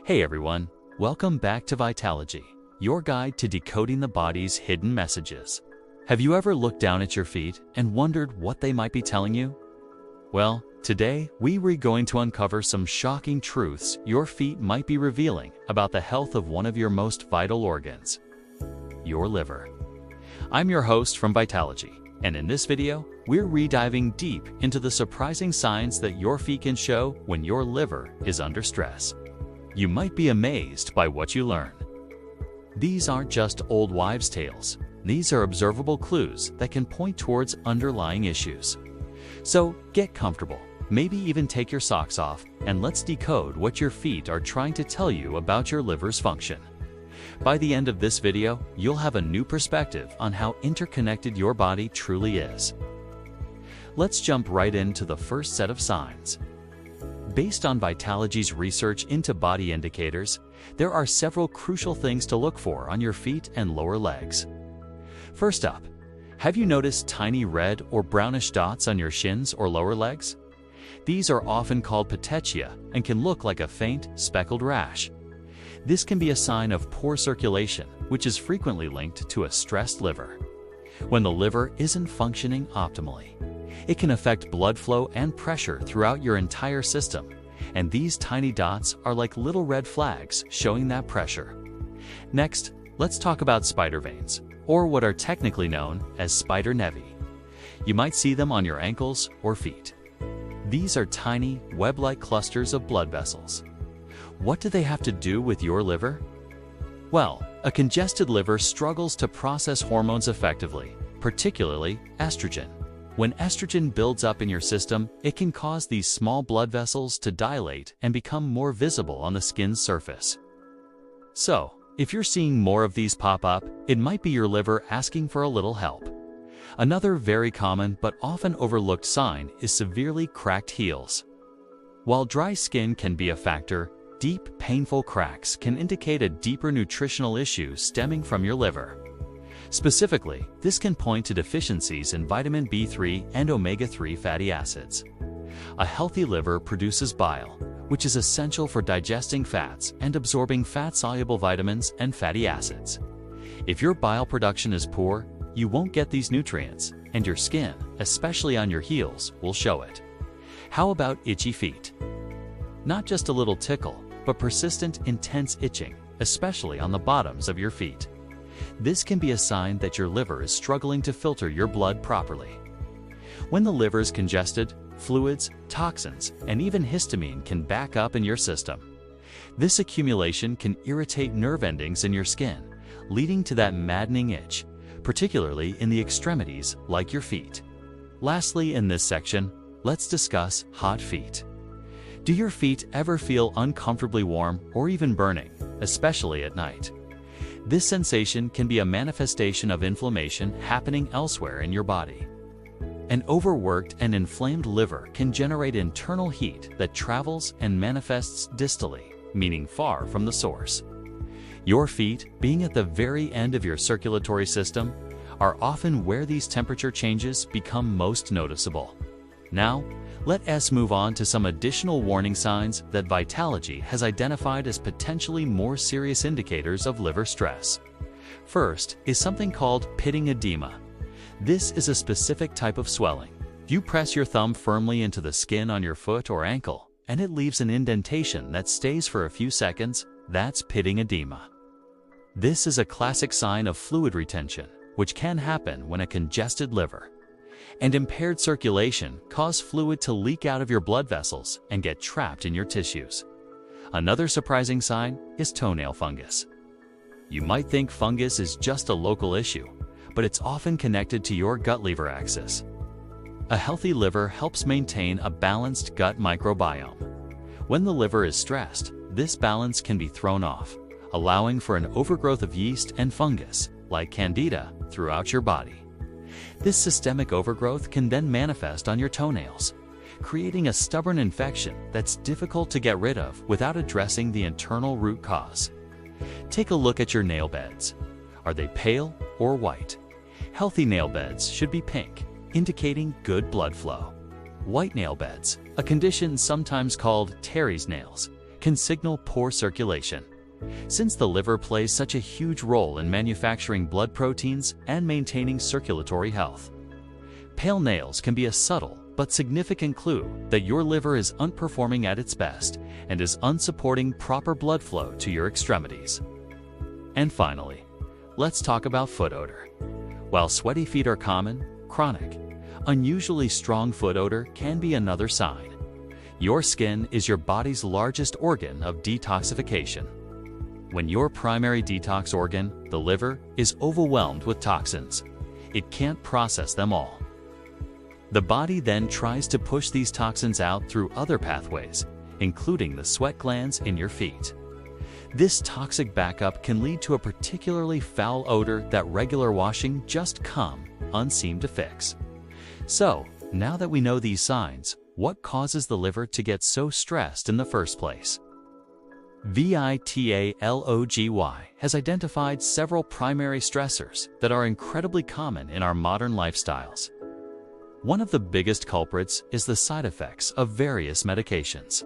Hey everyone, welcome back to Vitalogy, your guide to decoding the body's hidden messages. Have you ever looked down at your feet and wondered what they might be telling you? Well, today we're going to uncover some shocking truths your feet might be revealing about the health of one of your most vital organs, your liver. I'm your host from Vitalogy, and in this video, we're rediving deep into the surprising signs that your feet can show when your liver is under stress. You might be amazed by what you learn. These aren't just old wives' tales. These are observable clues that can point towards underlying issues. So get comfortable, maybe even take your socks off, and let's decode what your feet are trying to tell you about your liver's function. By the end of this video, you'll have a new perspective on how interconnected your body truly is. Let's jump right into the first set of signs. Based on Vitalogy's research into body indicators, there are several crucial things to look for on your feet and lower legs. First up, have you noticed tiny red or brownish dots on your shins or lower legs? These are often called petechia and can look like a faint, speckled rash. This can be a sign of poor circulation, which is frequently linked to a stressed liver. When the liver isn't functioning optimally, it can affect blood flow and pressure throughout your entire system, and these tiny dots are like little red flags showing that pressure. Next, let's talk about spider veins, or what are technically known as spider nevi. You might see them on your ankles or feet. These are tiny, web-like clusters of blood vessels. What do they have to do with your liver? Well, a congested liver struggles to process hormones effectively, particularly estrogen. When estrogen builds up in your system, it can cause these small blood vessels to dilate and become more visible on the skin's surface. So, if you're seeing more of these pop up, it might be your liver asking for a little help. Another very common but often overlooked sign is severely cracked heels. While dry skin can be a factor, deep, painful cracks can indicate a deeper nutritional issue stemming from your liver. Specifically, this can point to deficiencies in vitamin B3 and omega-3 fatty acids. A healthy liver produces bile, which is essential for digesting fats and absorbing fat-soluble vitamins and fatty acids. If your bile production is poor, you won't get these nutrients, and your skin, especially on your heels, will show it. How about itchy feet? Not just a little tickle, but persistent, intense itching, especially on the bottoms of your feet. This can be a sign that your liver is struggling to filter your blood properly. When the liver is congested, fluids, toxins, and even histamine can back up in your system. This accumulation can irritate nerve endings in your skin, leading to that maddening itch, particularly in the extremities like your feet. Lastly, in this section, let's discuss hot feet. Do your feet ever feel uncomfortably warm or even burning, especially at night? This sensation can be a manifestation of inflammation happening elsewhere in your body. An overworked and inflamed liver can generate internal heat that travels and manifests distally, meaning far from the source. Your feet, being at the very end of your circulatory system, are often where these temperature changes become most noticeable. Now, let us move on to some additional warning signs that Vitalogy has identified as potentially more serious indicators of liver stress. First is something called pitting edema. This is a specific type of swelling. You press your thumb firmly into the skin on your foot or ankle, and it leaves an indentation that stays for a few seconds. That's pitting edema. This is a classic sign of fluid retention, which can happen when a congested liver and impaired circulation cause fluid to leak out of your blood vessels and get trapped in your tissues. Another surprising sign is toenail fungus. You might think fungus is just a local issue, but it's often connected to your gut-liver axis. A healthy liver helps maintain a balanced gut microbiome. When the liver is stressed, this balance can be thrown off, allowing for an overgrowth of yeast and fungus, like candida, throughout your body. This systemic overgrowth can then manifest on your toenails, creating a stubborn infection that's difficult to get rid of without addressing the internal root cause. Take a look at your nail beds. Are they pale or white? Healthy nail beds should be pink, indicating good blood flow. White nail beds, a condition sometimes called Terry's nails, can signal poor circulation. Since the liver plays such a huge role in manufacturing blood proteins and maintaining circulatory health. Pale nails can be a subtle but significant clue that your liver is unperforming at its best and is unsupporting proper blood flow to your extremities. And finally, let's talk about foot odor. While sweaty feet are common, chronic, unusually strong foot odor can be another sign. Your skin is your body's largest organ of detoxification. When your primary detox organ, the liver, is overwhelmed with toxins, it can't process them all. The body then tries to push these toxins out through other pathways, including the sweat glands in your feet. This toxic backup can lead to a particularly foul odor that regular washing just unseen to fix. So, now that we know these signs, what causes the liver to get so stressed in the first place? VITALOGY has identified several primary stressors that are incredibly common in our modern lifestyles. One of the biggest culprits is the side effects of various medications.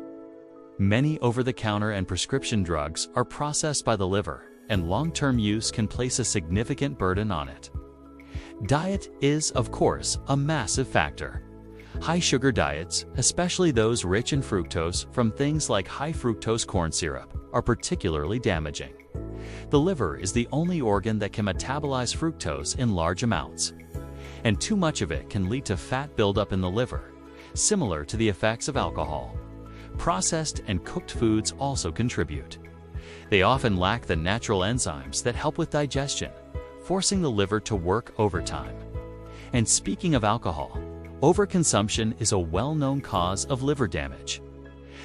Many over-the-counter and prescription drugs are processed by the liver, and long-term use can place a significant burden on it. Diet is, of course, a massive factor. High-sugar diets, especially those rich in fructose from things like high-fructose corn syrup, are particularly damaging. The liver is the only organ that can metabolize fructose in large amounts, and too much of it can lead to fat buildup in the liver, similar to the effects of alcohol. Processed and cooked foods also contribute. They often lack the natural enzymes that help with digestion, forcing the liver to work overtime. And speaking of alcohol, overconsumption is a well-known cause of liver damage.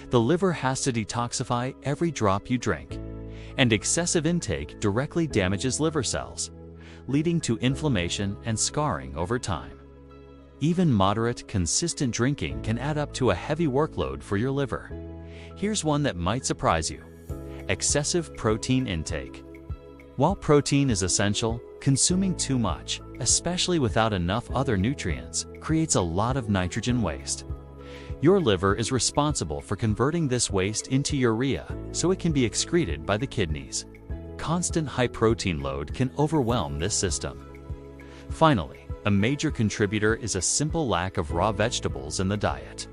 The liver has to detoxify every drop you drink, and excessive intake directly damages liver cells, leading to inflammation and scarring over time. Even moderate, consistent drinking can add up to a heavy workload for your liver. Here's one that might surprise you: excessive protein intake. While protein is essential, consuming too much, especially without enough other nutrients, creates a lot of nitrogen waste. Your liver is responsible for converting this waste into urea so it can be excreted by the kidneys. Constant high protein load can overwhelm this system. Finally, a major contributor is a simple lack of raw vegetables in the diet.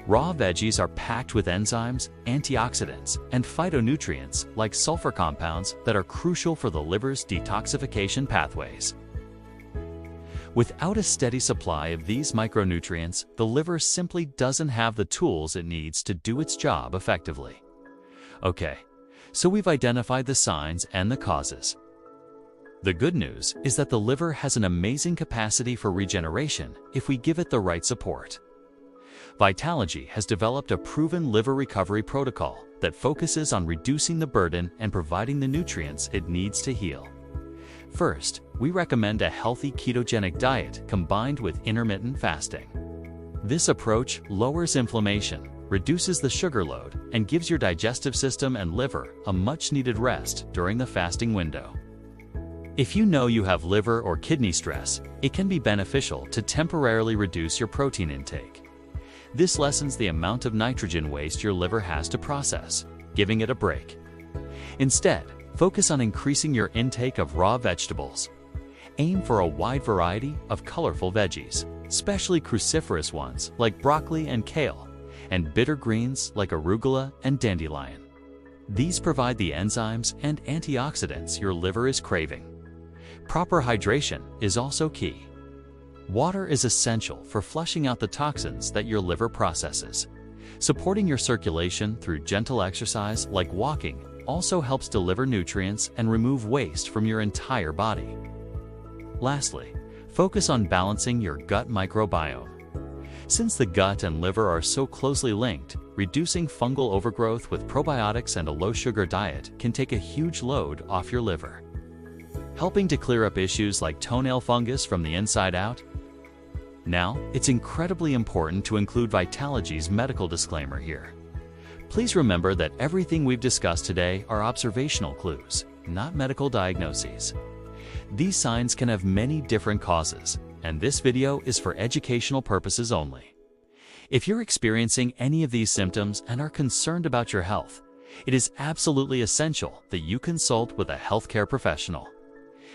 Raw veggies are packed with enzymes, antioxidants, and phytonutrients like sulfur compounds that are crucial for the liver's detoxification pathways. Without a steady supply of these micronutrients, the liver simply doesn't have the tools it needs to do its job effectively. Okay, so we've identified the signs and the causes. The good news is that the liver has an amazing capacity for regeneration if we give it the right support. VITALOGY has developed a proven liver recovery protocol that focuses on reducing the burden and providing the nutrients it needs to heal. First, we recommend a healthy ketogenic diet combined with intermittent fasting. This approach lowers inflammation, reduces the sugar load, and gives your digestive system and liver a much-needed rest during the fasting window. If you know you have liver or kidney stress, it can be beneficial to temporarily reduce your protein intake. This lessens the amount of nitrogen waste your liver has to process, giving it a break. Instead, focus on increasing your intake of raw vegetables. Aim for a wide variety of colorful veggies, especially cruciferous ones like broccoli and kale, and bitter greens like arugula and dandelion. These provide the enzymes and antioxidants your liver is craving. Proper hydration is also key. Water is essential for flushing out the toxins that your liver processes. Supporting your circulation through gentle exercise like walking also helps deliver nutrients and remove waste from your entire body. Lastly, focus on balancing your gut microbiome. Since the gut and liver are so closely linked, reducing fungal overgrowth with probiotics and a low-sugar diet can take a huge load off your liver, helping to clear up issues like toenail fungus from the inside out. Now, it's incredibly important to include VITALOGY'S medical disclaimer here. Please remember that everything we've discussed today are observational clues, not medical diagnoses. These signs can have many different causes, and this video is for educational purposes only. If you're experiencing any of these symptoms and are concerned about your health, it is absolutely essential that you consult with a healthcare professional.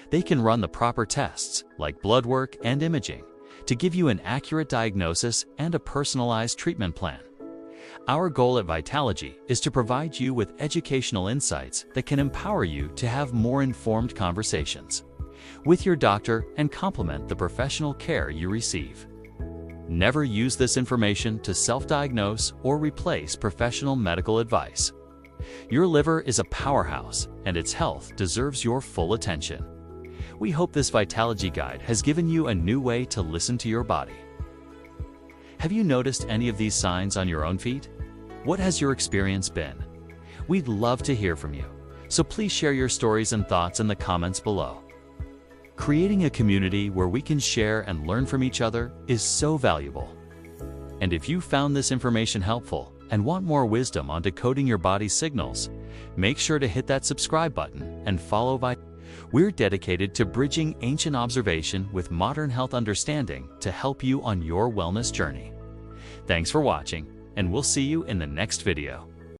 They can run the proper tests, like blood work and imaging, to give you an accurate diagnosis and a personalized treatment plan. Our goal at Vitalogy is to provide you with educational insights that can empower you to have more informed conversations with your doctor and complement the professional care you receive. Never use this information to self-diagnose or replace professional medical advice. Your liver is a powerhouse, and its health deserves your full attention. We hope this Vitalogy guide has given you a new way to listen to your body. Have you noticed any of these signs on your own feet? What has your experience been? We'd love to hear from you, so please share your stories and thoughts in the comments below. Creating a community where we can share and learn from each other is so valuable. And if you found this information helpful and want more wisdom on decoding your body's signals, make sure to hit that subscribe button and follow Vitalogy. We're dedicated to bridging ancient observation with modern health understanding to help you on your wellness journey. Thanks for watching, and we'll see you in the next video.